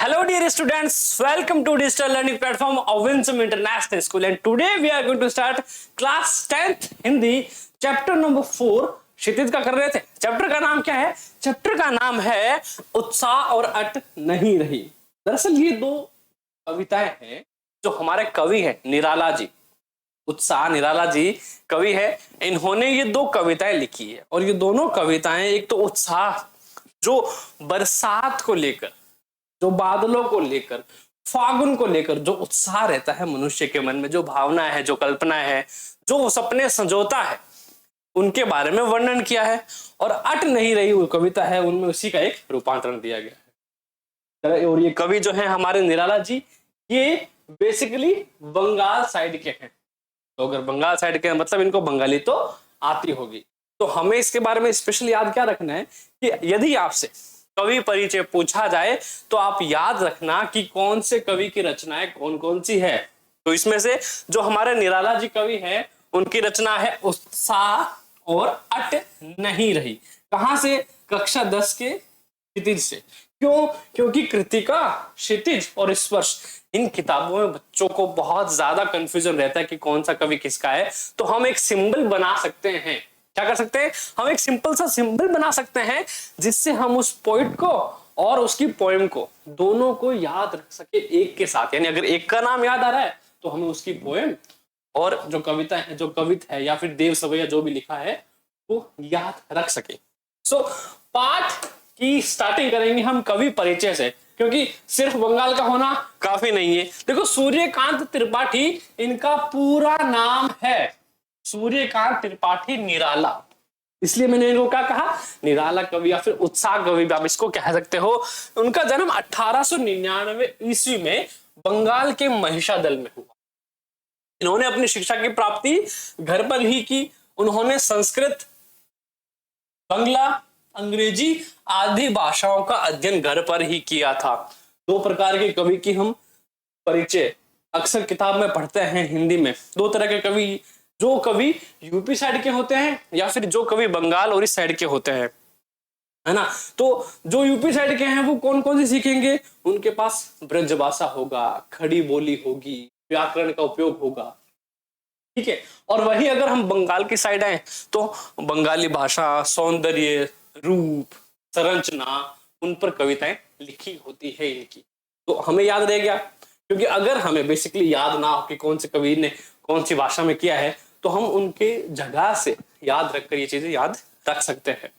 Hello dear students, welcome to digital learning platform of Winsome International School and today we are going to start class 10th Hindi chapter number 4 क्षितिज का कर रहे थे। Chapter का नाम क्या है? Chapter का नाम है उत्साह और अट नहीं रही। दरअसल ये दो कविताएं हैं जो हमारे कवि हैं निराला जी, उत्साह निराला जी कवि है, इन्होंने ये दो कविताएं लिखी है और ये दोनों कविताएं एक तो उत्साह जो बरसात को लेकर, जो बादलों को लेकर, फागुन को लेकर जो उत्साह रहता है मनुष्य के मन में, जो भावना है, जो कल्पना है, जो सपने संजोता है, उनके बारे में वर्णन किया है। और अट नहीं रही वो कविता है, उनमें उसी का एक रूपांतरण दिया गया है। और ये कवि जो है हमारे निराला जी, ये बेसिकली बंगाल साइड के हैं। तो अगर बंगाल साइड के मतलब इनको बंगाली तो आती होगी। तो हमें इसके बारे में स्पेशली याद क्या रखना है कि यदि आपसे कवि परिचय पूछा जाए तो आप याद रखना कि कौन से कवि की रचनाएं कौन कौन सी है। तो इसमें से जो हमारे निराला जी कवि हैं उनकी रचना है उत्साह और अट नहीं रही। कहां से? कक्षा 10 के क्षितिज से। क्यों? क्योंकि कृतिका, क्षितिज और स्पर्श, इन किताबों में बच्चों को बहुत ज्यादा कंफ्यूजन रहता है कि कौन सा कवि किसका है। तो हम एक सिंबल बना सकते हैं। क्या कर सकते हैं? हम एक सिंपल सा सिंबल बना सकते हैं जिससे हम उस पोइट को और उसकी पोएम को दोनों को याद रख सके एक के साथ। यानी अगर एक का नाम याद आ रहा है तो हमें उसकी पोएम और जो कविता है, जो कवित है या फिर देव सवैया जो भी लिखा है वो याद रख सके। सो पाठ की स्टार्टिंग करेंगे हम कवि परिचय से, क्योंकि सिर्फ बंगाल का होना काफी नहीं है। देखो, सूर्यकांत त्रिपाठी इनका पूरा नाम है, सूर्यकांत त्रिपाठी निराला। इसलिए मैंने इनको क्या कहा? निराला कवि या फिर उत्साह कवि भी आप इसको कह सकते हो। उनका जन्म 1899 ईस्वी में बंगाल के महिषादल में हुआ। इन्होंने अपनी शिक्षा की प्राप्ति घर पर ही की। उन्होंने संस्कृत, बंगला, अंग्रेजी आदि भाषाओं का अध्ययन घर पर ही किया था। दो प्रकार के कवि की हम परिचय अक्सर किताब में पढ़ते हैं हिंदी में। दो तरह के कवि, जो कवि यूपी साइड के होते हैं या फिर जो कवि बंगाल और इस साइड के होते हैं, है ना। तो जो यूपी साइड के हैं वो कौन कौन से सीखेंगे? उनके पास ब्रजभाषा होगा, खड़ी बोली होगी, व्याकरण का उपयोग होगा, ठीक है। और वही अगर हम बंगाल की साइड आए तो बंगाली भाषा, सौंदर्य, रूप, संरचना, उन पर कविताएं लिखी होती है इनकी। तो हमें याद रह गया, क्योंकि अगर हमें बेसिकली याद ना हो कि कौन से कवि ने कौन सी भाषा में किया है तो हम उनके जगह से याद रखकर ये चीजें याद रख सकते हैं।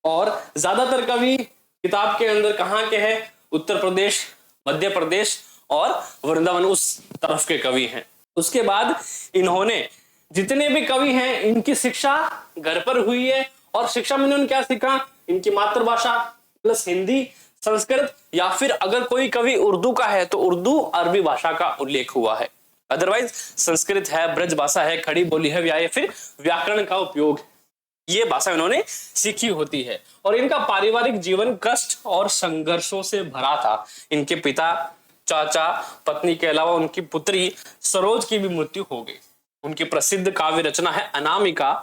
और ज्यादातर कवि किताब के अंदर कहाँ के हैं? उत्तर प्रदेश, मध्य प्रदेश और वृंदावन उस तरफ के कवि हैं। उसके बाद इन्होंने जितने भी कवि हैं इनकी शिक्षा घर पर हुई है। और शिक्षा में इन्होंने क्या सीखा? इनकी मातृभाषा प्लस हिंदी, संस्कृत, या फिर अगर कोई कवि उर्दू का है तो उर्दू, अरबी भाषा का उल्लेख हुआ है। अदरवाइज संस्कृत है, ब्रज भाषा है, खड़ी बोली है या फिर व्याकरण का उपयोग, ये भाषा इन्होंने सीखी होती है। और इनका पारिवारिक जीवन कष्ट और संघर्षों से भरा था। इनके पिता, चाचा, पत्नी के अलावा उनकी पुत्री सरोज की भी मृत्यु हो गई। उनकी प्रसिद्ध काव्य रचना है अनामिका,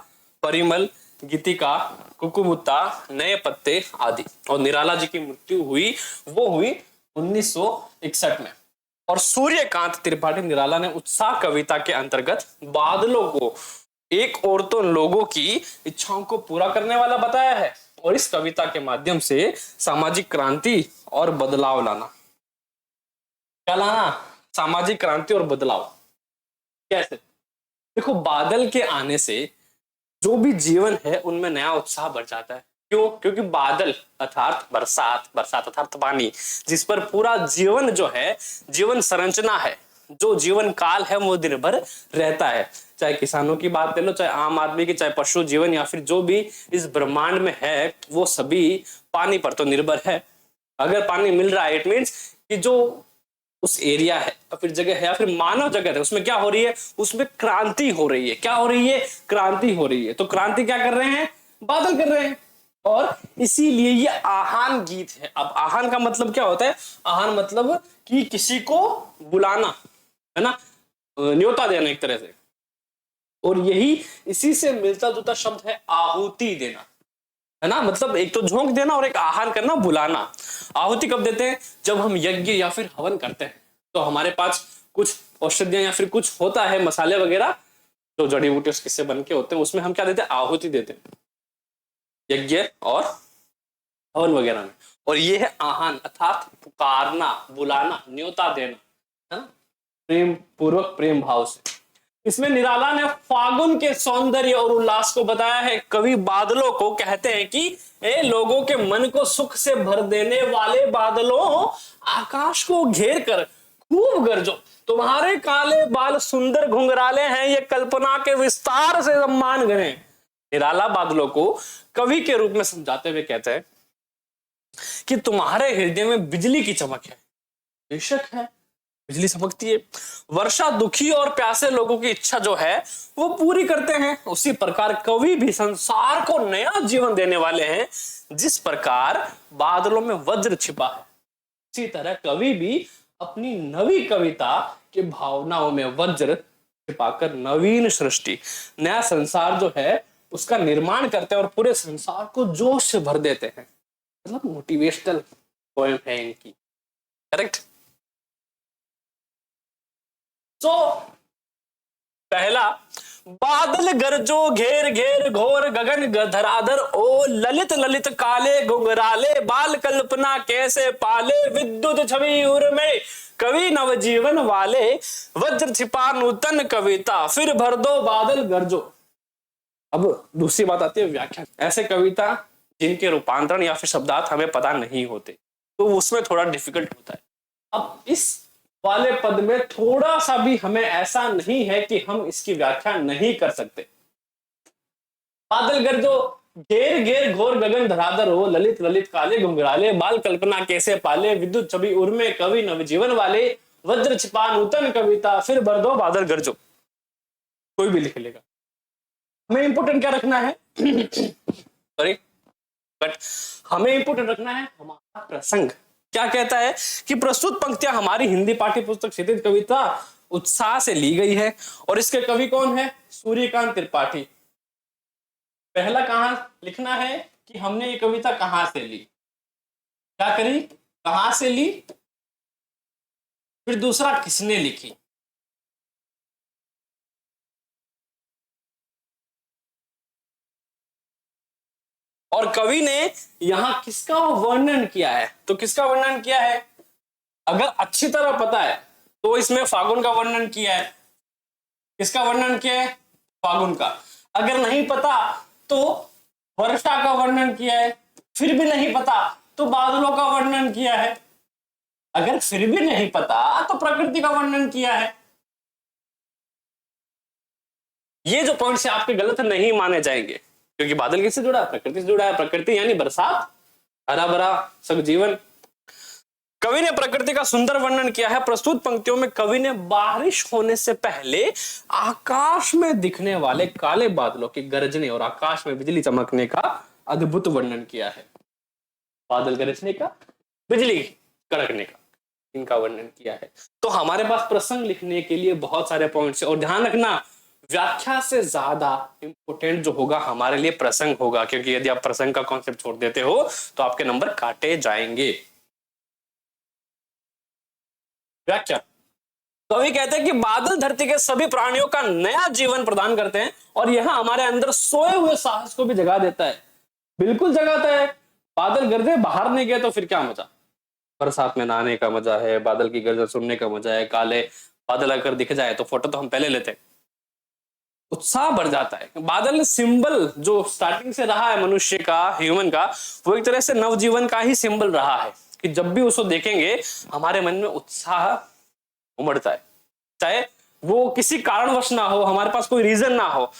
परिमल, गीतिका, कुकुमुत्ता, नए पत्ते आदि। और निराला जी की मृत्यु हुई 1961 में। और सूर्यकांत त्रिपाठी निराला ने उत्साह कविता के अंतर्गत बादलों को एक और तो लोगों की इच्छाओं को पूरा करने वाला बताया है और इस कविता के माध्यम से सामाजिक क्रांति और बदलाव लाना। क्या लाना? सामाजिक क्रांति और बदलाव। कैसे? देखो, बादल के आने से जो भी जीवन है उनमें नया उत्साह बढ़ जाता है। क्यों? क्योंकि बादल अर्थात बरसात, बरसात अर्थात पानी, जिस पर पूरा जीवन जो है, जीवन संरचना है, जो जीवन काल है वो दिन भर रहता है। चाहे किसानों की बात ले लो, चाहे आम आदमी की, चाहे पशु जीवन या फिर जो भी इस ब्रह्मांड में है, वो सभी पानी पर तो निर्भर है। अगर पानी मिल रहा है इट मीन्स कि जो उस एरिया है या फिर जगह है या फिर मानव जगत है उसमें क्या हो रही है? उसमें क्रांति हो रही है। क्या हो रही है? क्रांति हो रही है। तो क्रांति क्या कर रहे हैं? बादल कर रहे हैं। और इसीलिए ये आहान गीत है। अब आहान का मतलब क्या होता है? आहान मतलब कि किसी को बुलाना, है ना, न्योता देना एक तरह से। और यही इसी से मिलता जुलता शब्द है आहुति देना। है ना, मतलब एक तो झोंक देना और एक आहान करना, बुलाना। आहुति कब देते हैं? जब हम यज्ञ या फिर हवन करते हैं, तो हमारे पास कुछ औषधियां या फिर कुछ होता है, मसाले वगैरह जो जड़ी बूटी किससे बन के होते हैं, उसमें हम क्या देते हैं? आहुति देते हैं, यज्ञ और हवन वगैरह में। और ये है आहान, अर्थात पुकारना, बुलाना, न्योता देना, है ना, प्रेम पूर्वक, प्रेम भाव से। इसमें निराला ने फागुन के सौंदर्य और उल्लास को बताया है। कवि बादलों को कहते हैं कि ए लोगों के मन को सुख से भर देने वाले बादलों, आकाश को घेर कर खूब गरजो, तुम्हारे काले बाल सुंदर घुंघराले हैं, ये कल्पना के विस्तार से सम्मान करें। निराला बादलों को कवि के रूप में समझाते हुए कहते हैं कि तुम्हारे हृदय में बिजली की चमक है। बेशक है, बिजली चमकती है। वर्षा दुखी और प्यासे लोगों की इच्छा जो है वो पूरी करते हैं। उसी प्रकार कवि भी संसार को नया जीवन देने वाले हैं। जिस प्रकार बादलों में वज्र छिपा है, इसी तरह कवि भी अपनी नवी कविता के भावनाओं में वज्र छिपाकर नवीन सृष्टि, नया संसार जो है उसका निर्माण करते हैं और पूरे संसार को जोश से भर देते हैं। मतलब मोटिवेशनल पोएम है इनकी, करेक्ट। तो पहला, बादल गरजो घेर घेर घोर गगन धराधर, ओ ललित ललित काले घुंघराले बाल कल्पना कैसे पाले, विद्युत छवि उर में कवि नवजीवन वाले, वज्र छिपा नूतन कविता फिर भर दो बादल गरजो। अब दूसरी बात आती है व्याख्या। ऐसे कविता जिनके रूपांतरण या फिर शब्दार्थ हमें पता नहीं होते, तो उसमें थोड़ा डिफिकल्ट होता है। अब इस वाले पद में थोड़ा सा भी हमें ऐसा नहीं है कि हम इसकी व्याख्या नहीं कर सकते। बादल गरजो घेर घेर घोर गगन धराधर हो, ललित ललित काले घुंघराले बाल कल्पना कैसे पाले, विद्युत छवि उर्मे कवि नवजीवन वाले, वज्र छिपा नूतन कविता फिर भर दो बादल गरजो। कोई भी लिख लेगा। हमें इंपोर्टेंट क्या रखना है? सॉरी, बट हमें इंपोर्टेंट रखना है हमारा प्रसंग। क्या कहता है कि प्रस्तुत पंक्तियां हमारी हिंदी पाठ्य पुस्तक क्षितिज कविता उत्साह से ली गई है। और इसके कवि कौन है? सूर्यकांत त्रिपाठी। पहला कहां लिखना है कि हमने ये कविता कहां से ली, क्या करी, कहां से ली, फिर दूसरा किसने लिखी। और कवि ने यहां किसका वर्णन किया है? तो किसका वर्णन किया है? अगर अच्छी तरह पता है तो इसमें फागुन का वर्णन किया है। किसका वर्णन किया है? फागुन का। अगर नहीं पता तो वर्षा का वर्णन किया है। फिर भी नहीं पता तो बादलों का वर्णन किया है। अगर फिर भी नहीं पता तो प्रकृति का वर्णन किया है। ये जो पॉइंट्स आपके गलत नहीं माने जाएंगे, क्योंकि बादल किससे जुड़ा है? प्रकृति से जुड़ा है। प्रकृति यानी बरसात, हरा भरा सब जीवन। कवि ने प्रकृति का सुंदर वर्णन किया है। प्रस्तुत पंक्तियों में कवि ने बारिश होने से पहले आकाश में दिखने वाले काले बादलों के गरजने और आकाश में बिजली चमकने का अद्भुत वर्णन किया है। बादल गरजने का, बिजली कड़कने का, इनका वर्णन किया है। तो हमारे पास प्रसंग लिखने के लिए बहुत सारे पॉइंट्स है। और ध्यान रखना, व्याख्या से ज्यादा इंपोर्टेंट जो होगा हमारे लिए प्रसंग होगा, क्योंकि यदि आप प्रसंग का कॉन्सेप्ट छोड़ देते हो तो आपके नंबर काटे जाएंगे। व्याख्या। कवि कहते हैं कि बादल धरती के सभी प्राणियों का नया जीवन प्रदान करते हैं और यह हमारे अंदर सोए हुए साहस को भी जगा देता है। बिल्कुल जगाता है। बादल गरजे, बाहर नहीं गए तो फिर क्या मजा? बरसात में नहाने का मजा है, बादल की गर्जन सुनने का मजा है। काले बादल अगर दिख जाए तो फोटो तो हम पहले लेते हैं, उत्साह बढ़ जाता है। बादल सिंबल जो स्टार्टिंग से रहा है मनुष्य का, ह्यूमन का, वो एक तरह से नवजीवन का ही सिंबल रहा है कि जब भी उसको देखेंगे हमारे मन में उत्साह उमड़ता है, चाहे वो किसी कारणवश ना हो, हमारे पास कोई रीजन ना हो,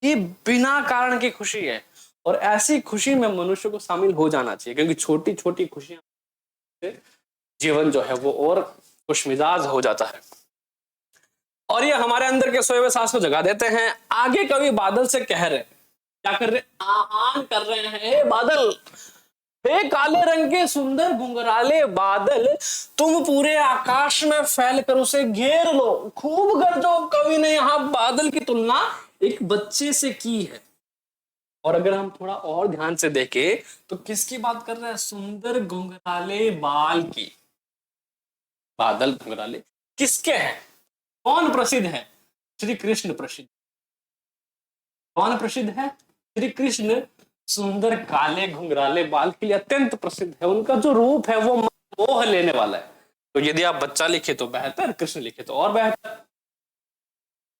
ये बिना कारण की खुशी है। और ऐसी खुशी में मनुष्य को शामिल हो जाना चाहिए, क्योंकि छोटी छोटी खुशियां से जीवन जो है वो और खुशमिजाज हो जाता है और ये हमारे अंदर के सोए हुए सांस को जगा देते हैं। आगे कवि बादल से कह रहे हैं, क्या कर रहे? आह्वान कर रहे हैं, बादल, हे काले रंग के सुंदर घुंघराले बादल, तुम पूरे आकाश में फैल कर उसे घेर लो, खूब गरजो। कवि ने यहां बादल की तुलना एक बच्चे से की है। और अगर हम थोड़ा और ध्यान से देखें तो किसकी बात कर रहे हैं? सुंदर घुंघराले बाल की। बादल घुंघराले किसके हैं? कौन प्रसिद्ध है? श्री कृष्ण प्रसिद्ध। कौन प्रसिद्ध है? श्री कृष्ण सुंदर काले घुंघराले बाल के लिए अत्यंत प्रसिद्ध है। उनका जो रूप है वो मोह लेने वाला है। तो यदि आप बच्चा लिखे तो बेहतर, कृष्ण लिखे तो और बेहतर।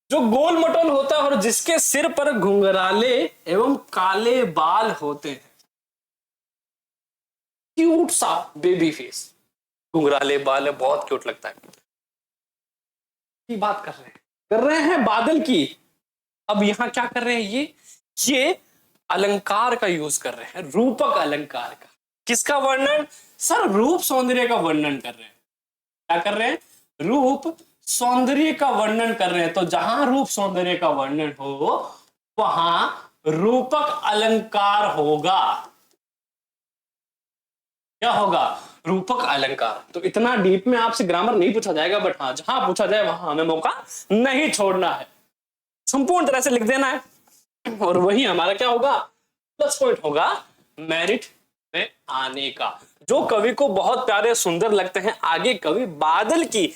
जो गोल मटोल होता है और जिसके सिर पर घुंघराले एवं काले बाल होते हैं, क्यूट सा बेबी फेस, घुंघराले बाल है, बहुत क्यूट लगता है। की बात कर रहे हैं बादल की। अब यहां क्या कर रहे हैं? ये अलंकार का यूज कर रहे हैं, रूपक अलंकार का। किसका वर्णन? सर रूप सौंदर्य का वर्णन कर रहे हैं। क्या कर रहे हैं? रूप सौंदर्य का वर्णन कर रहे हैं। तो जहां रूप सौंदर्य का वर्णन हो वहां रूपक अलंकार होगा। क्या होगा? रूपक अलंकार। तो इतना डीप में आपसे ग्रामर नहीं पूछा जाएगा, बट हाँ जहां पूछा जाए वहां हमें मौका नहीं छोड़ना है, संपूर्ण तरह से लिख देना है। और वही हमारा क्या होगा? प्लस पॉइंट होगा मेरिट में आने का। जो कवि को बहुत प्यारे सुंदर लगते हैं, आगे कवि बादल की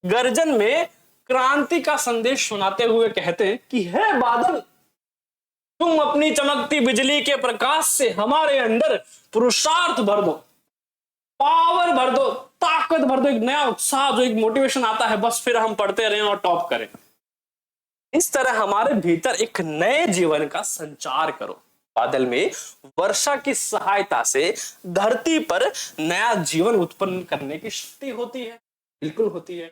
गर्जन में क्रांति का संदेश सुनाते हुए कहते हैं कि हे बादल, तुम अपनी चमकती बिजली के प्रकाश से हमारे अंदर पुरुषार्थ भर दो, पावर भर दो, ताकत भर दो, एक नया उत्साह, जो एक मोटिवेशन आता है, बस फिर हम पढ़ते रहें और टॉप करें। इस तरह हमारे भीतर एक नए जीवन का संचार करो। बादल में वर्षा की सहायता से धरती पर नया जीवन उत्पन्न करने की शक्ति होती है, बिल्कुल होती है,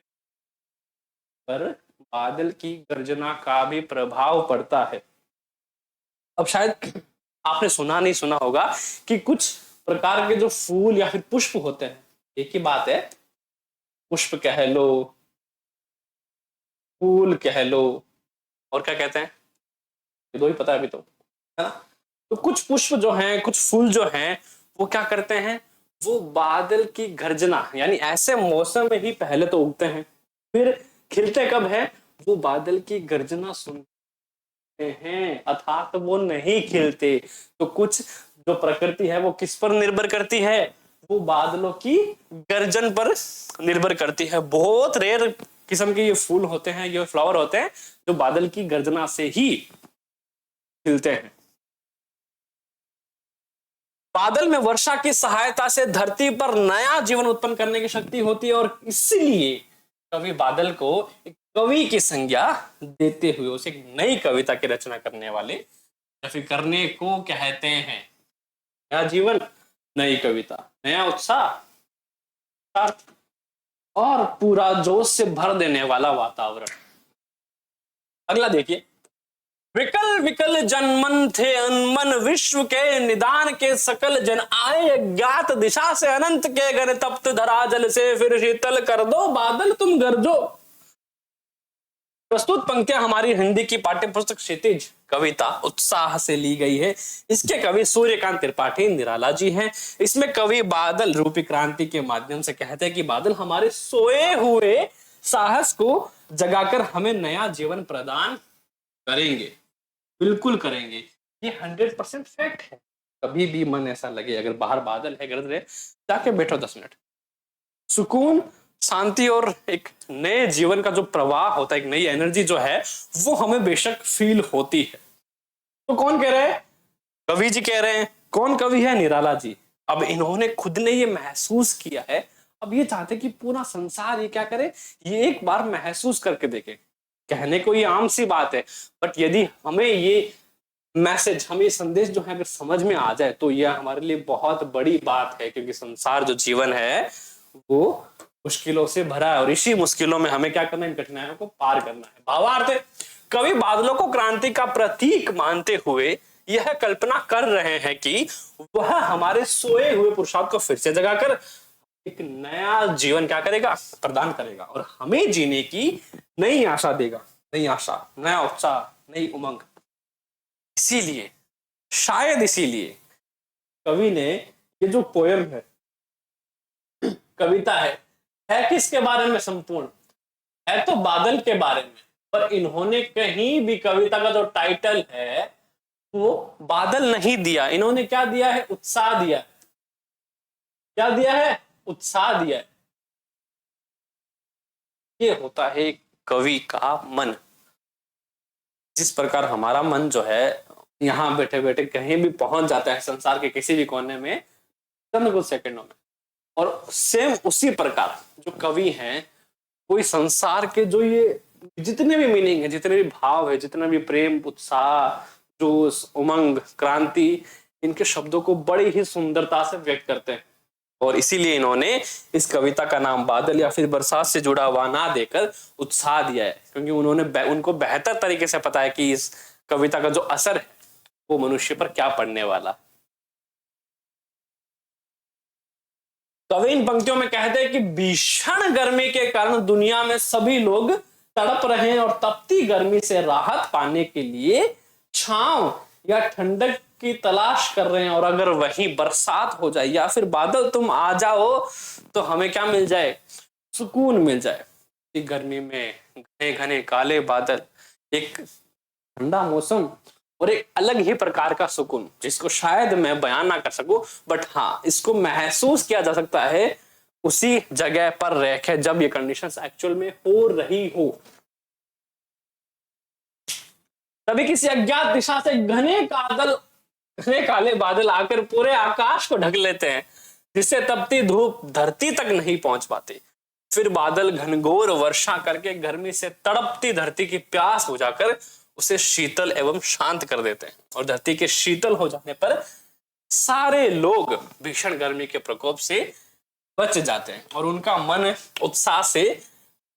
पर बादल की गर्जना का भी प्रभाव पड़ता है। अब शायद आपने सुना नहीं सुना होगा कि कुछ प्रकार के जो फूल या फिर पुष्प होते हैं, एक ही बात है, पुष्प कह लो, फूल कह लो, और क्या कहते हैं, ये दो ही पता है अभी तो, है ना। तो कुछ पुष्प जो हैं, कुछ फूल जो हैं, वो क्या करते हैं? वो बादल की गर्जना, यानी ऐसे मौसम में ही पहले तो उगते हैं, फिर खिलते कब है? वो बादल की गर्जना सुनते हैं, अर्थात वो नहीं खिलते। तो कुछ जो प्रकृति है वो किस पर निर्भर करती है? वो बादलों की गर्जन पर निर्भर करती है। बहुत रेयर किस्म के ये फूल होते हैं, ये फ्लावर होते हैं जो बादल की गर्जना से ही खिलते हैं। बादल में वर्षा की सहायता से धरती पर नया जीवन उत्पन्न करने की शक्ति होती है, और इसलिए कवि बादल को एक कवि की संज्ञा देते हुए उसे एक नई कविता की रचना करने वाले या फिर करने को कहते हैं। नया जीवन, नई कविता, नया उत्साह और पूरा जोश से भर देने वाला वातावरण। अगला देखिए, विकल विकल जनमन थे अनमन, विश्व के निदान के सकल जन आए, ज्ञात दिशा से अनंत के गण, तप्त धरा जल से फिर शीतल कर दो बादल तुम गरजो। प्रस्तुत पंक्तियां हमारी हिंदी की पाठ्य पुस्तक क्षितिज कविता उत्साह से ली गई है। इसके कवि सूर्यकांत त्रिपाठी निराला जी हैं। इसमें कवि बादल रूपी क्रांति के माध्यम से कहते हैं कि बादल हमारे सोए हुए साहस को जगाकर हमें नया जीवन प्रदान करेंगे, बिल्कुल करेंगे। ये 100% फैक्ट है। कभी भी मन ऐसा लगे, अगर बाहर बादल है, गरज रहे, जाके बैठो 10 मिनट, सुकून, शांति और एक नए जीवन का जो प्रवाह होता है, एक नई एनर्जी जो है, वो हमें बेशक फील होती है। तो कौन कह रहे हैं? कवि जी कह रहे हैं। कौन कवि है? निराला जी। अब इन्होंने खुद ने ये महसूस किया है, अब ये चाहते कि पूरा संसार ये क्या करे, ये एक बार महसूस करके देखे। कहने को ये आम सी बात है, बट यदि हमें ये मैसेज, हमें ये संदेश जो है अगर समझ में आ जाए तो यह हमारे लिए बहुत बड़ी बात है, क्योंकि संसार जो जीवन है वो मुश्किलों से भरा है, और इसी मुश्किलों में हमें क्या करना है? इन कठिनाइयों को पार करना है। भावार्थ है, कवि बादलों को क्रांति का प्रतीक मानते हुए यह कल्पना कर रहे हैं कि वह हमारे सोए हुए पुरुषार्थ को फिर से जगाकर एक नया जीवन क्या करेगा? प्रदान करेगा, और हमें जीने की नई आशा देगा, नई आशा, नया उत्साह, नई उमंग। इसीलिए, शायद इसीलिए कवि ने ये जो पोयम है, कविता है किसके बारे में? संपूर्ण है तो बादल के बारे में, पर इन्होंने कहीं भी कविता का जो टाइटल है वो बादल नहीं दिया, इन्होंने क्या दिया है? उत्साह दिया। क्या दिया है? उत्साह दिया है। ये होता है कवि का मन। जिस प्रकार हमारा मन जो है यहाँ बैठे बैठे कहीं भी पहुंच जाता है संसार के किसी भी कोने में चंद कुछ सेकंडों में, और सेम उसी प्रकार जो कवि हैं कोई संसार के जो ये जितने भी मीनिंग है, जितने भी भाव है, जितना भी प्रेम, उत्साह, जोश, उमंग, क्रांति, इनके शब्दों को बड़ी ही सुंदरता से व्यक्त करते हैं। और इसीलिए इन्होंने इस कविता का नाम बादल या फिर बरसात से जुड़ा हुआ ना देकर उत्साह दिया है, क्योंकि उनको बेहतर तरीके से पता है कि इस कविता का जो असर है वो मनुष्य पर क्या पड़ने वाला। कवि इन पंक्तियों में कहते हैं कि भीषण गर्मी के कारण दुनिया में सभी लोग तड़प रहे हैं और तपती गर्मी से राहत पाने के लिए छांव या ठंडक की तलाश कर रहे हैं, और अगर वहीं बरसात हो जाए या फिर बादल तुम आ जाओ तो हमें क्या मिल जाए? सुकून मिल जाए। कि गर्मी में घने घने काले बादल, एक ठंडा मौसम और एक अलग ही प्रकार का सुकून जिसको शायद मैं बयान ना कर सकूं, बट हाँ इसको महसूस किया जा सकता है उसी जगह पर रहकर जब ये कंडीशंस एक्चुअल में हो रही हो। तभी किसी अज्ञात दिशा से घने काले बादल आकर पूरे आकाश को ढक लेते हैं, जिससे तपती धूप धरती तक नहीं पहुंच पाती। फिर बादल घनघोर वर्षा करके गर्मी से तड़पती धरती की प्यास बुझाकर उसे शीतल एवं शांत कर देते हैं, और धरती के शीतल हो जाने पर सारे लोग भीषण गर्मी के प्रकोप से बच जाते हैं और उनका मन उत्साह से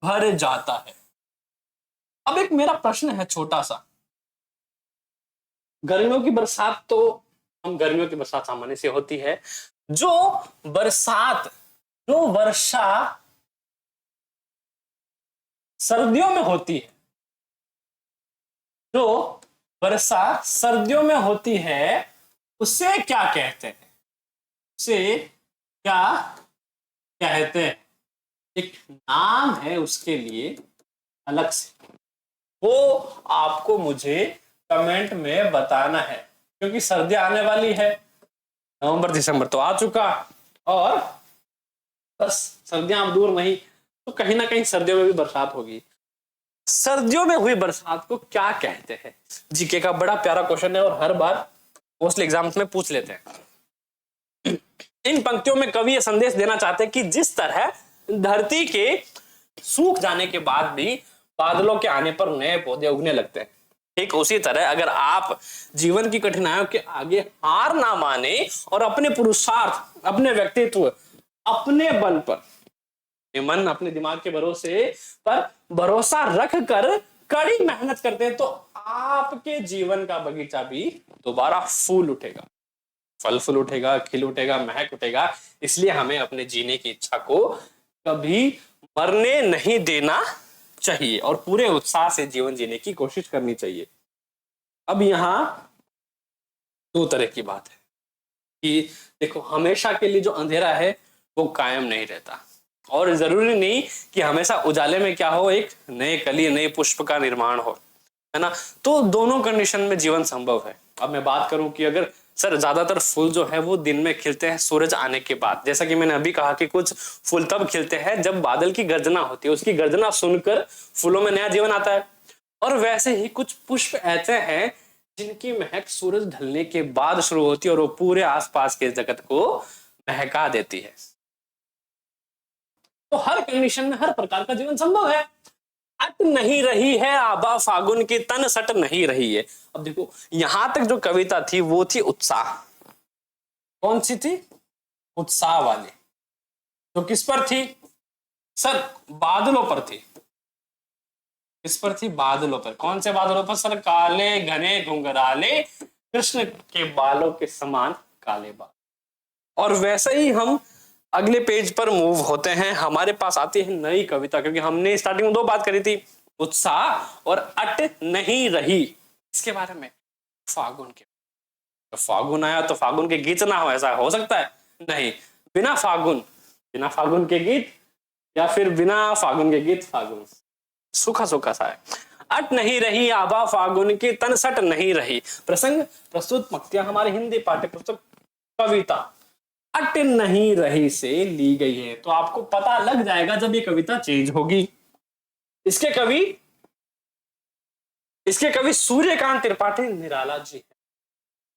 भर जाता है। अब एक मेरा प्रश्न है छोटा सा, गर्मियों की बरसात तो गर्मियों की बरसात सामान्य से होती है, जो वर्षा सर्दियों में होती है, जो वर्षा सर्दियों में होती है उसे क्या कहते हैं? उसे क्या कहते हैं? एक नाम है उसके लिए अलग से, वो आपको मुझे कमेंट में बताना है, क्योंकि सर्दी आने वाली है। नवंबर दिसंबर तो आ चुका और बस सर्दियां अब दूर नहीं, तो कहीं ना कहीं सर्दियों में भी बरसात होगी। सर्दियों में हुई बरसात को क्या कहते हैं? जीके का बड़ा प्यारा क्वेश्चन है और हर बार मोस्टली एग्जाम्स में पूछ लेते हैं। इन पंक्तियों में कवि यह संदेश देना चाहते हैं कि जिस तरह धरती के सूख जाने के बाद भी बादलों के आने पर नए पौधे उगने लगते हैं, ठीक उसी तरह अगर आप जीवन की कठिनाइयों के आगे हार ना माने और अपने पुरुषार्थ, अपने व्यक्तित्व, अपने बल पर, मन, अपने दिमाग के भरोसे पर भरोसा रख कर कड़ी मेहनत करते हैं, तो आपके जीवन का बगीचा भी दोबारा फूल उठेगा, फल फूल उठेगा, खिल उठेगा, महक उठेगा। इसलिए हमें अपने जीने की इच्छा को कभी मरने नहीं देना चाहिए और पूरे उत्साह से जीवन जीने की कोशिश करनी चाहिए। अब यहां दो तरह की बात है कि देखो, हमेशा के लिए जो अंधेरा है वो कायम नहीं रहता, और जरूरी नहीं कि हमेशा उजाले में क्या हो, एक नए कली, नए पुष्प का निर्माण हो, है ना। तो दोनों कंडीशन में जीवन संभव है। अब मैं बात करूं कि अगर सर ज्यादातर फूल जो है वो दिन में खिलते हैं सूरज आने के बाद, जैसा कि मैंने अभी कहा कि कुछ फूल तब खिलते हैं जब बादल की गर्जना होती है, उसकी गर्जना सुनकर फूलों में नया जीवन आता है। और वैसे ही कुछ पुष्प ऐसे हैं जिनकी महक सूरज ढलने के बाद शुरू होती है और वो पूरे आसपास के जगत को महका देती है। तो हर कंडीशन में हर प्रकार का जीवन संभव है। अट नहीं रही है आबा फागुन की तन सट नहीं रही है। अब देखो, यहां तक जो कविता थी वो थी उत्साह। कौन सी थी? उत्साह वाली। तो किस पर थी? सर बादलों पर थी। किस पर थी? बादलों पर। कौन से बादलों पर सर? काले घने घुंघराले कृष्ण के बालों के समान काले बाल। और वैसे ही हम अगले पेज पर मूव होते हैं। हमारे पास आती है नई कविता, क्योंकि हमने स्टार्टिंग में दो बात करी थी, उत्साह और अट नहीं रही। इसके बारे में फागुन के, तो फागुन आया तो फागुन के गीत ना हो, ऐसा हो सकता है? नहीं। बिना फागुन के गीत, या फिर बिना फागुन के गीत फागुन सूखा सूखा सा है। अट नहीं रही आभा फागुन की, तन सट नहीं रही। प्रसंग प्रस्तुत पंक्तियां हमारे हिंदी पाठ्य पुस्तक कविता अट नहीं रही से ली गई है। तो आपको पता लग जाएगा जब ये कविता चेंज होगी। इसके कवि सूर्यकांत त्रिपाठी निराला जी है।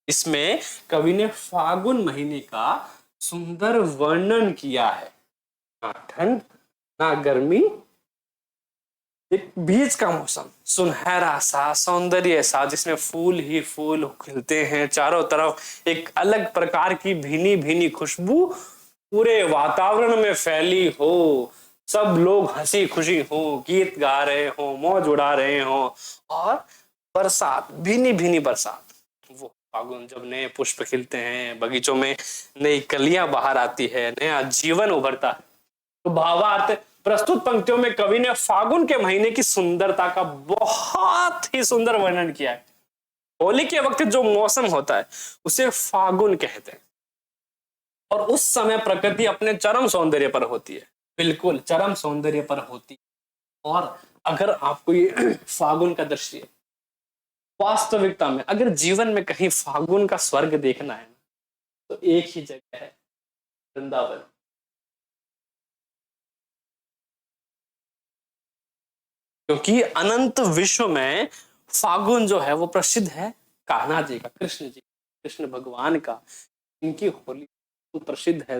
इसमें कवि ने फागुन महीने का सुंदर वर्णन किया है। ना ठंड ना गर्मी, एक बीच का मौसम, सुनहरा सा, सौंदर्य सा, जिसमें फूल ही फूल खिलते हैं चारों तरफ। एक अलग प्रकार की भीनी भीनी खुशबू पूरे वातावरण में फैली हो। सब लोग हंसी खुशी हो, गीत गा रहे हो, मौज उड़ा रहे हो। और बरसात, भीनी भीनी बरसात, वो फागुन जब नए पुष्प खिलते हैं, बगीचों में नई कलियां बाहर आती है, नया जीवन उभरता है। तो भावार्थ प्रस्तुत पंक्तियों में कवि ने फागुन के महीने की सुंदरता का बहुत ही सुंदर वर्णन किया है। होली के वक्त जो मौसम होता है उसे फागुन कहते हैं, और उस समय प्रकृति अपने चरम सौंदर्य पर होती है, बिल्कुल चरम सौंदर्य पर होती है। और अगर आपको ये फागुन का दृश्य वास्तविकता में, अगर जीवन में कहीं फागुन का स्वर्ग देखना है तो एक ही जगह है, वृंदावन। क्योंकि अनंत विश्व में फागुन जो है वो प्रसिद्ध है कान्हा जी का, कृष्ण भगवान का। इनकी होली तो प्रसिद्ध है।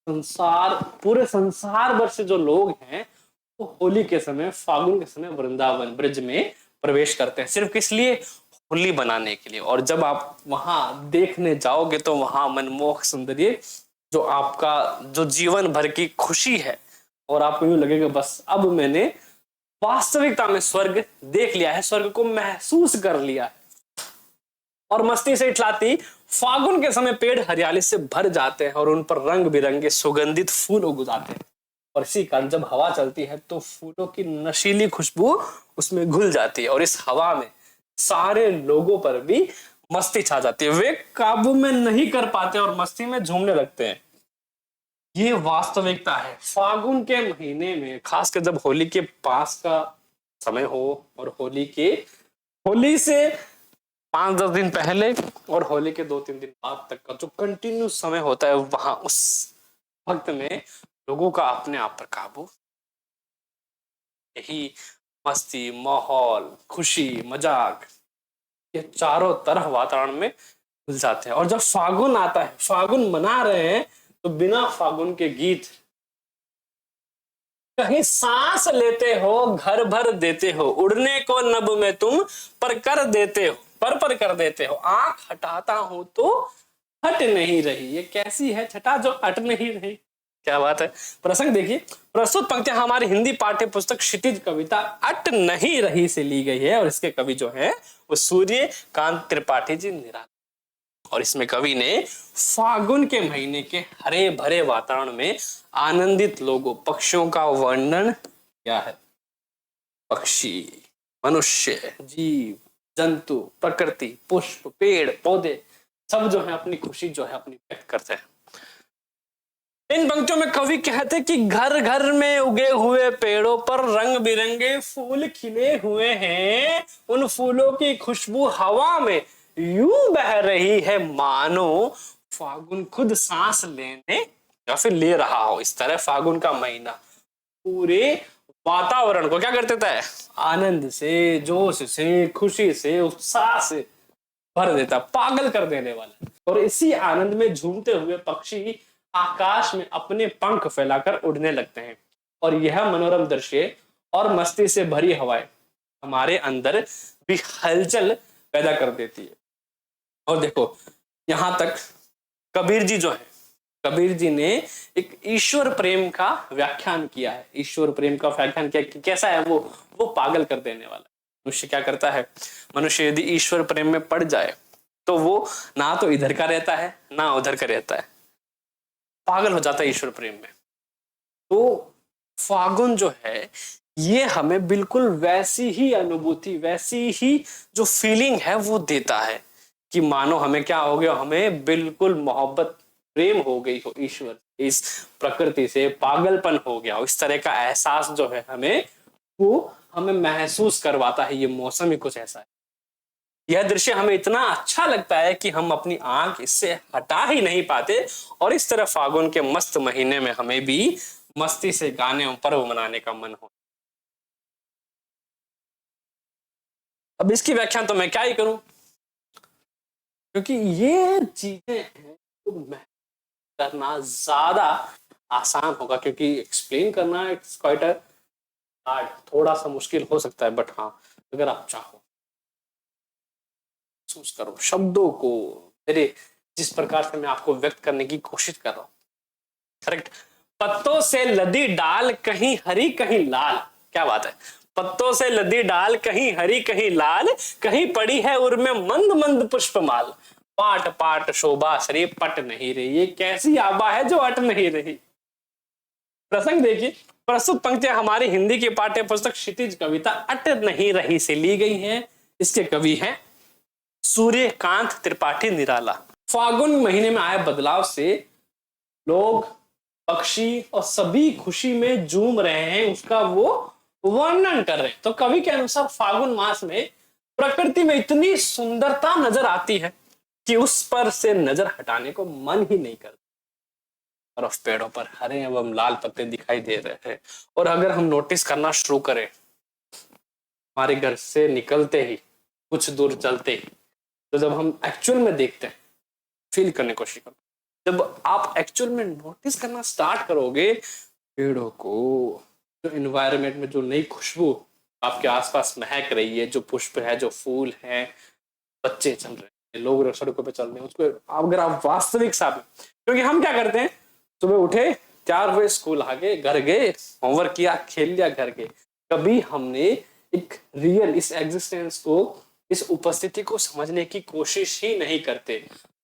पूरे संसार भर से जो लोग हैं वो होली के समय, फागुन के समय वृंदावन ब्रज में प्रवेश करते हैं, सिर्फ किस लिए? होली बनाने के लिए। और जब आप वहां देखने जाओगे तो वहां मनमोहक सौंदर्य, जो आपका जो जीवन भर की खुशी है, और आपको यूं लगेगा बस अब मैंने वास्तविकता में स्वर्ग देख लिया है, स्वर्ग को महसूस कर लिया है। और मस्ती से इठलाती फागुन के समय पेड़ हरियाली से भर जाते हैं और उन पर रंग बिरंगे सुगंधित फूल उग जाते हैं। और इसी कारण जब हवा चलती है तो फूलों की नशीली खुशबू उसमें घुल जाती है, और इस हवा में सारे लोगों पर भी मस्ती छा जाती है। वे काबू में नहीं कर पाते और मस्ती में झूमने लगते हैं। ये वास्तविकता है। फागुन के महीने में, खासकर जब होली के पास का समय हो, और होली से 5-10 दिन पहले और होली के 2-3 दिन बाद तक का जो कंटिन्यूस समय होता है, वहां उस वक्त में लोगों का अपने आप पर काबू, यही मस्ती, माहौल, खुशी, मजाक, ये चारों तरफ वातावरण में घुल जाते हैं। और जब फागुन आता है, फागुन मना रहे हैं, तो बिना फागुन के गीत, कहीं सांस लेते हो घर भर देते हो, उड़ने को नभ में तुम पर कर देते हो, पर कर देते हो, आंख हटाता हूं तो हट नहीं रही। ये कैसी है छटा जो हट नहीं रही? क्या बात है। प्रसंग देखिए, प्रस्तुत पंक्तियां हमारी हिंदी पाठ्य पुस्तक क्षितिज कविता अट नहीं रही से ली गई है, और इसके कवि जो है वो सूर्यकांत त्रिपाठी जी निराला। और इसमें कवि ने फागुन के महीने के हरे भरे वातावरण में आनंदित लोगों, पक्षियों का वर्णन किया है। पक्षी, मनुष्य, जीव जंतु, प्रकृति, पुष्प, पेड़ पौधे, सब जो है अपनी खुशी जो है अपनी व्यक्त करते हैं। इन पंक्तियों में कवि कहते हैं कि घर घर में उगे हुए पेड़ों पर रंग बिरंगे फूल खिले हुए हैं। उन फूलों की खुशबू हवा में यूं बह रही है मानो फागुन खुद सांस लेने या फिर ले रहा हो। इस तरह फागुन का महीना पूरे वातावरण को क्या कर देता है? आनंद से, जोश से, खुशी से, उत्साह से भर देता, पागल कर देने वाला। और इसी आनंद में झूमते हुए पक्षी आकाश में अपने पंख फैलाकर उड़ने लगते हैं। और यह मनोरम दृश्य और मस्ती से भरी हवाएं हमारे अंदर भी हलचल पैदा कर देती है। और देखो, यहां तक कबीर जी जो है, कबीर जी ने एक ईश्वर प्रेम का व्याख्यान किया है। ईश्वर प्रेम का व्याख्यान किया कि कैसा है वो पागल कर देने वाला। मनुष्य क्या करता है? मनुष्य यदि ईश्वर प्रेम में पड़ जाए तो वो ना तो इधर का रहता है ना उधर का रहता है, पागल हो जाता है ईश्वर प्रेम में। तो फागुन जो है ये हमें बिल्कुल वैसी ही अनुभूति, वैसी ही जो फीलिंग है वो देता है कि मानो हमें क्या हो गया, हमें बिल्कुल मोहब्बत, प्रेम हो गई हो ईश्वर, इस प्रकृति से पागलपन हो गया हो। इस तरह का एहसास जो है हमें वो हमें महसूस करवाता है। ये मौसम ही कुछ ऐसा है, यह दृश्य हमें इतना अच्छा लगता है कि हम अपनी आंख इससे हटा ही नहीं पाते। और इस तरह फागुन के मस्त महीने में हमें भी मस्ती से गाने और पर्व मनाने का मन हो। अब इसकी व्याख्या तो मैं क्या ही करूं, क्योंकि ये चीजें हैं तो मैं करना ज्यादा आसान होगा, क्योंकि एक्सप्लेन करना इट्स क्वाइट अ हार्ड, थोड़ा सा मुश्किल हो सकता है। बट हाँ, अगर आप चाहो महसूस करो शब्दों को, मेरे जिस प्रकार से मैं आपको व्यक्त करने की कोशिश कर रहा हूं। करेक्ट। पत्तों से लदी डाल कहीं हरी कहीं लाल, क्या बात है। पत्तों से लदी डाल कहीं हरी कहीं लाल, कहीं पड़ी है उर्मे मंद मंद पुष्पमाल। पाट पाट शोभा श्री पट नहीं रही, ये कैसी आबा है जो अट नहीं रही। प्रसंग देखिए, प्रस्तुत पंक्तियां हमारी हिंदी की पाठ्य पुस्तक क्षितिज कविता अट नहीं रही से ली गई हैं। इसके कवि हैं सूर्यकांत त्रिपाठी निराला। फागुन महीने में आए बदलाव से लोग, पक्षी और सभी खुशी में झूम रहे हैं, उसका वो वर्णन कर रहे हैं। तो कवि के अनुसार फागुन मास में प्रकृति में इतनी सुंदरता नजर आती है कि उस पर से नजर हटाने को मन ही नहीं करता। और पेड़ों पर हरे एवं लाल पत्ते दिखाई दे रहे हैं। और अगर हम नोटिस करना शुरू करें, हमारे घर से निकलते ही कुछ दूर चलते ही, तो जब हम एक्चुअल में देखते हैं, फील करने की कोशिश करो, जब आप एक्चुअल में नोटिस करना स्टार्ट करोगे पेड़ों को, जो एनवायरनमेंट में जो नई खुशबू आपके आसपास महक रही है, जो पुष्प है, जो फूल है, बच्चे चल रहे हैं, लोग सड़कों पे चल रहे हैं, उसको अगर आप वास्तविक साथ, क्योंकि हम क्या करते हैं, सुबह उठे, तैयार हुए, स्कूल आ गए, घर गए, होमवर्क किया, खेल लिया, घर गए, कभी हमने एक रियल इस एग्जिस्टेंस को, इस उपस्थिति को समझने की कोशिश ही नहीं करते।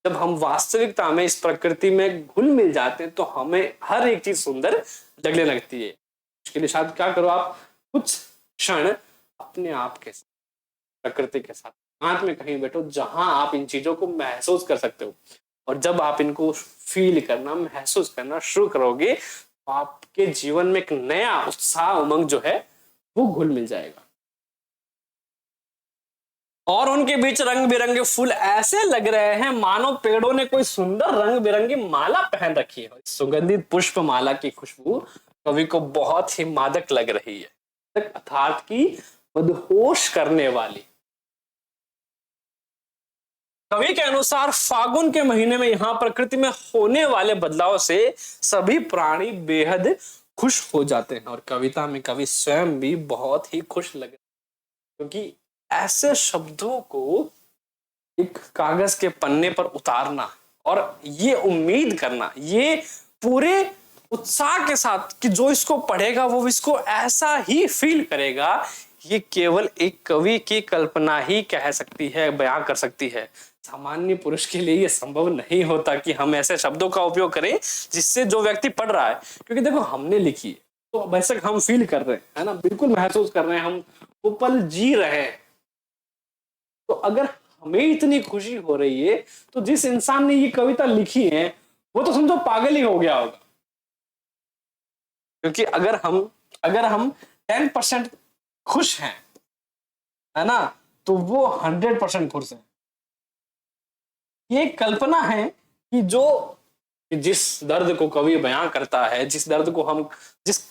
जब हम वास्तविकता में इस प्रकृति में घुल मिल जाते हैं तो हमें हर एक चीज सुंदर लगने लगती है। उसके लिए शायद क्या करो, आप कुछ क्षण अपने आप के साथ, प्रकृति के साथ एकांत में कहीं बैठो, जहां आप इन चीजों को महसूस कर सकते हो। और जब आप इनको फील करना, महसूस करना शुरू करोगे, तो आपके जीवन में एक नया उत्साह, उमंग जो है वो घुल मिल जाएगा। और उनके बीच रंग बिरंगे फूल ऐसे लग रहे हैं मानो पेड़ों ने कोई सुंदर रंग बिरंगी माला पहन रखी है। सुगंधित पुष्प माला की खुशबू कवि को बहुत ही मादक लग रही है, अर्थात की मदहोश करने वाली। कवि के अनुसार फागुन के महीने में यहाँ प्रकृति में होने वाले बदलाव से सभी प्राणी बेहद खुश हो जाते हैं। और कविता में कवि स्वयं भी बहुत ही खुश लगे, क्योंकि ऐसे शब्दों को एक कागज के पन्ने पर उतारना और ये उम्मीद करना, ये पूरे उत्साह के साथ कि जो इसको पढ़ेगा वो इसको ऐसा ही फील करेगा, ये केवल एक कवि की कल्पना ही कह सकती है, बयां कर सकती है। सामान्य पुरुष के लिए ये संभव नहीं होता कि हम ऐसे शब्दों का उपयोग करें जिससे जो व्यक्ति पढ़ रहा है, क्योंकि देखो हमने लिखी है तो बेशक हम फील कर रहे हैं, है ना, बिल्कुल महसूस कर रहे हैं, हम वो पल जी रहे हैं। तो अगर हमें इतनी खुशी हो रही है तो जिस इंसान ने ये कविता लिखी है वो तो समझो पागल ही हो गया होगा। क्योंकि अगर हम 10% खुश हैं, है ना, तो वो 100% खुश है। ये कल्पना है कि जिस दर्द को कवि बयां करता है, जिस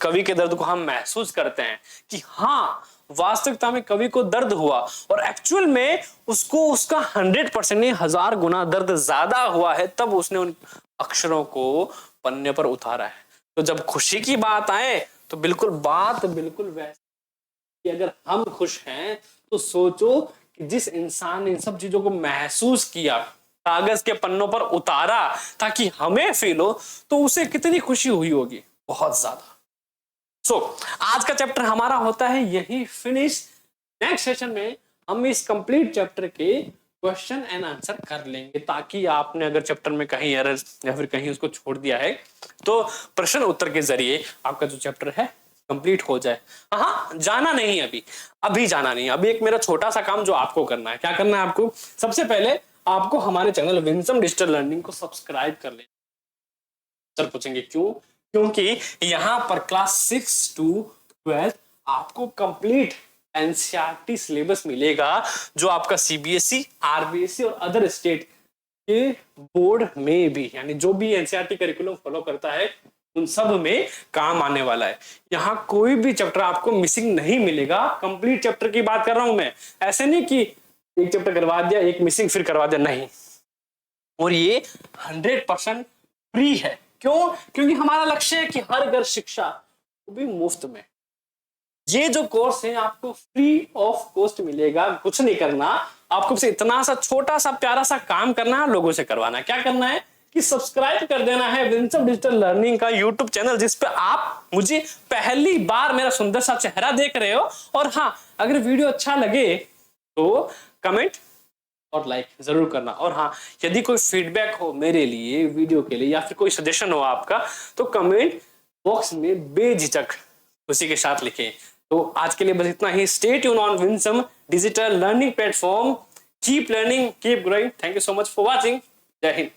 कवि के दर्द को हम महसूस करते हैं कि हाँ वास्तविकता में कवि को दर्द हुआ और एक्चुअल में उसको उसका 100% नहीं 1000 गुना दर्द ज्यादा हुआ है, तब उसने उन अक्षरों को पन्ने पर उतारा है। तो जब खुशी की बात आए तो बात बिल्कुल वैसी कि अगर हम खुश हैं तो सोचो कि जिस इंसान ने इन सब चीजों को महसूस किया, कागज के पन्नों पर उतारा ताकि हमें फील हो, तो उसे कितनी खुशी हुई होगी, बहुत ज्यादा। आज का चैप्टर हमारा होता है यही फिनिश। नेक्स्ट सेशन में हम इस कंप्लीट चैप्टर के क्वेश्चन एंड आंसर कर लेंगे, ताकि आपने अगर चैप्टर में कहीं एरर या फिर कहीं उसको छोड़ दिया है तो प्रश्न उत्तर के जरिए आपका जो चैप्टर है कंप्लीट हो जाए। हाँ, जाना नहीं, अभी जाना नहीं। अभी एक मेरा छोटा सा काम जो आपको करना है, क्या करना है आपको, सबसे पहले आपको हमारे चैनल विंसम डिजिटल लर्निंग को सब्सक्राइब कर लेना। सर पूछेंगे क्यों? क्योंकि यहाँ पर क्लास 6 to 12 आपको कंप्लीट एनसीईआरटी सिलेबस मिलेगा, जो आपका सीबीएसई, आरबीएसई और अदर स्टेट के बोर्ड में भी, यानी जो भी एनसीईआरटी करिकुलम फॉलो करता है उन सब में काम आने वाला है। यहाँ कोई भी चैप्टर आपको मिसिंग नहीं मिलेगा। कंप्लीट चैप्टर की बात कर रहा हूं मैं, ऐसे नहीं कि एक चैप्टर करवा दिया, एक मिसिंग फिर करवा दिया, नहीं। और ये 100% फ्री है। क्यों? क्योंकि हमारा लक्ष्य है कि हर घर शिक्षा, वो भी मुफ्त में। ये जो कोर्स है आपको फ्री ऑफ कॉस्ट मिलेगा, कुछ नहीं करना आपको, बस इतना सा छोटा सा प्यारा सा काम करना है, लोगों से करवाना है। क्या करना है कि सब्सक्राइब कर देना है विंसम डिजिटल लर्निंग का यूट्यूब चैनल, जिस पे आप मुझे पहली बार मेरा सुंदर सा चेहरा देख रहे हो। और हाँ, अगर वीडियो अच्छा लगे तो कमेंट और लाइक जरूर करना। और हाँ, यदि कोई फीडबैक हो मेरे लिए वीडियो के लिए, या फिर कोई सजेशन हो आपका, तो कमेंट बॉक्स में बेझिझक उसी के साथ लिखें। तो आज के लिए बस इतना ही। Stay tuned on Winsome digital learning platform. Keep learning, keep growing. Thank you so much for watching. जय हिंद।